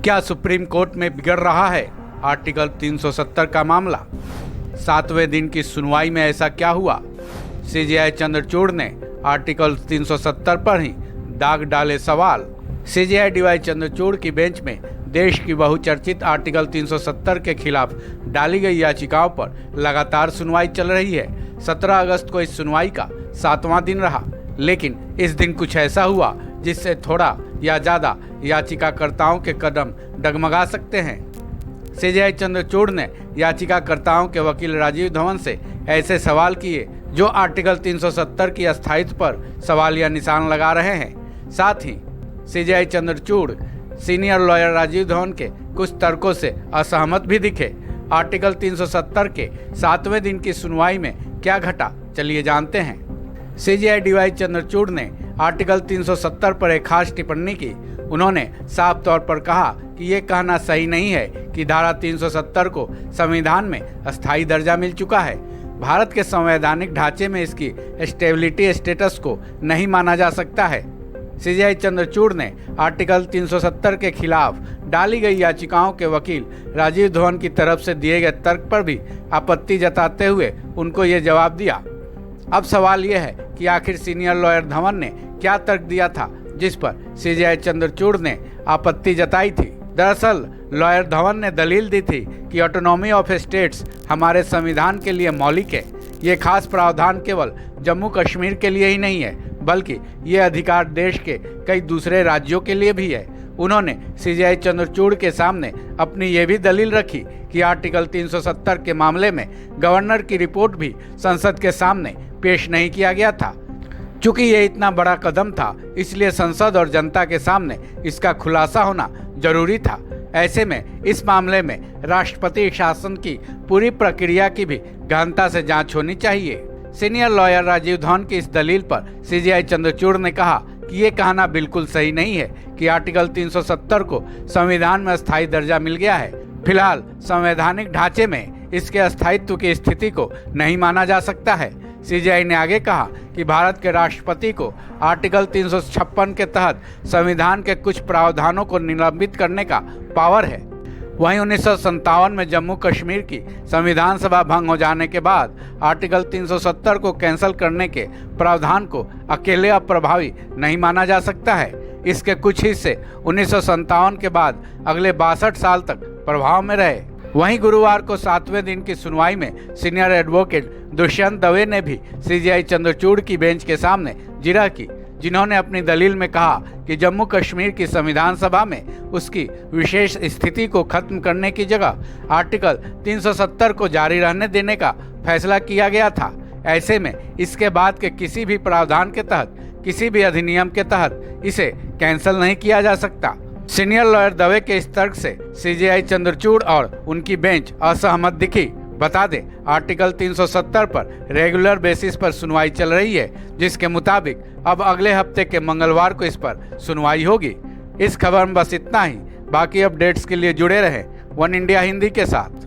क्या supreme court में बिगड़ रहा है आर्टिकल 370 का मामला? 7वें दिन की सुनवाई में ऐसा क्या हुआ? सीजेआई चंद्रचूड़ ने आर्टिकल 370 पर ही दाग डाले सवाल। सीजेआई डीवाई चंद्रचूड़ की बेंच में देश की बहुचर्चित आर्टिकल 370 के खिलाफ डाली गई याचिकाओं पर लगातार सुनवाई चल रही है। 17 अगस्त को इस सुनवाई का 7वां दिन रहा, लेकिन इस दिन कुछ ऐसा हुआ जिससे थोड़ा या ज़्यादा याचिकाकर्ताओं के कदम डगमगा सकते हैं। सीजेआई चंद्रचूड़ ने याचिकाकर्ताओं के वकील राजीव धवन से ऐसे सवाल किए जो आर्टिकल 370 की अस्थायित्व पर सवालिया निशान लगा रहे हैं। साथ ही CJI Chandrachud senior lawyer Rajiv Dhawan के कुछ तर्कों से असहमत भी दिखे। आर्टिकल 370 के 7वें दिन की सुनवाई में क्या घटा, चलिए जानते हैं। सीजेआई डीवाई चंद्रचूड़ ने आर्टिकल 370 पर एक खास टिप्पणी की। उन्होंने साफ तौर पर कहा कि ये कहना सही नहीं है कि धारा 370 को संविधान में अस्थायी दर्जा मिल चुका है। भारत के संवैधानिक ढांचे में इसकी स्टेबिलिटी स्टेटस को नहीं माना जा सकता है। सीजेआई चंद्रचूड़ ने आर्टिकल 370 के खिलाफ डाली गई याचिकाओं के वकील राजीव धवन की तरफ से दिए गए तर्क पर भी आपत्ति जताते हुए उनको ये जवाब दिया। अब सवाल यह है कि आखिर सीनियर लॉयर धवन ने क्या तर्क दिया था जिस पर सीजेआई चंद्रचूड़ ने आपत्ति जताई थी। दरअसल लॉयर धवन ने दलील दी थी कि ऑटोनॉमी ऑफ स्टेट्स हमारे संविधान के लिए मौलिक है। ये खास प्रावधान केवल जम्मू कश्मीर के लिए ही नहीं है, बल्कि ये अधिकार देश के कई दूसरे राज्यों के लिए भी है। उन्होंने सीजेआई चंद्रचूड़ के सामने अपनी ये भी दलील रखी कि आर्टिकल 370 के मामले में गवर्नर की रिपोर्ट भी संसद के सामने पेश नहीं किया गया था। चूंकि ये इतना बड़ा कदम था, इसलिए संसद और जनता के सामने इसका खुलासा होना जरूरी था। ऐसे में इस मामले में राष्ट्रपति शासन की पूरी प्रक्रिया की भी गहनता से जांच होनी चाहिए। सीनियर लॉयर राजीव धवन की इस दलील पर सीजेआई चंद्रचूड़ ने कहा कि ये कहना बिल्कुल सही नहीं है कि आर्टिकल 370 को संविधान में अस्थायी दर्जा मिल गया है। फिलहाल संवैधानिक ढांचे में इसके अस्थायित्व की स्थिति को नहीं माना जा सकता है। सीजेआई ने आगे कहा कि भारत के राष्ट्रपति को आर्टिकल 356 के तहत संविधान के कुछ प्रावधानों को निलंबित करने का पावर है। वहीं 1957 में जम्मू कश्मीर की संविधान सभा भंग हो जाने के बाद आर्टिकल 370 को कैंसिल करने के प्रावधान को अकेले अप्रभावी नहीं माना जा सकता है। इसके कुछ हिस्से 1957 के बाद अगले 62 साल तक प्रभाव में रहे। वहीं गुरुवार को 7वें दिन की सुनवाई में सीनियर एडवोकेट दुष्यंत दवे ने भी सीजेआई चंद्रचूड़ की बेंच के सामने जिरह की, जिन्होंने अपनी दलील में कहा कि जम्मू कश्मीर की संविधान सभा में उसकी विशेष स्थिति को खत्म करने की जगह आर्टिकल 370 को जारी रहने देने का फैसला किया गया था। ऐसे में इसके बाद के किसी भी प्रावधान के तहत, किसी भी अधिनियम के तहत इसे कैंसिल नहीं किया जा सकता। सीनियर लॉयर दवे के इस तर्क से सीजेआई चंद्रचूड़ और उनकी बेंच असहमत दिखी। बता दें, आर्टिकल 370 पर रेगुलर बेसिस पर सुनवाई चल रही है, जिसके मुताबिक अब अगले हफ्ते के मंगलवार को इस पर सुनवाई होगी। इस खबर में बस इतना ही। बाकी अपडेट्स के लिए जुड़े रहें वन इंडिया हिंदी के साथ।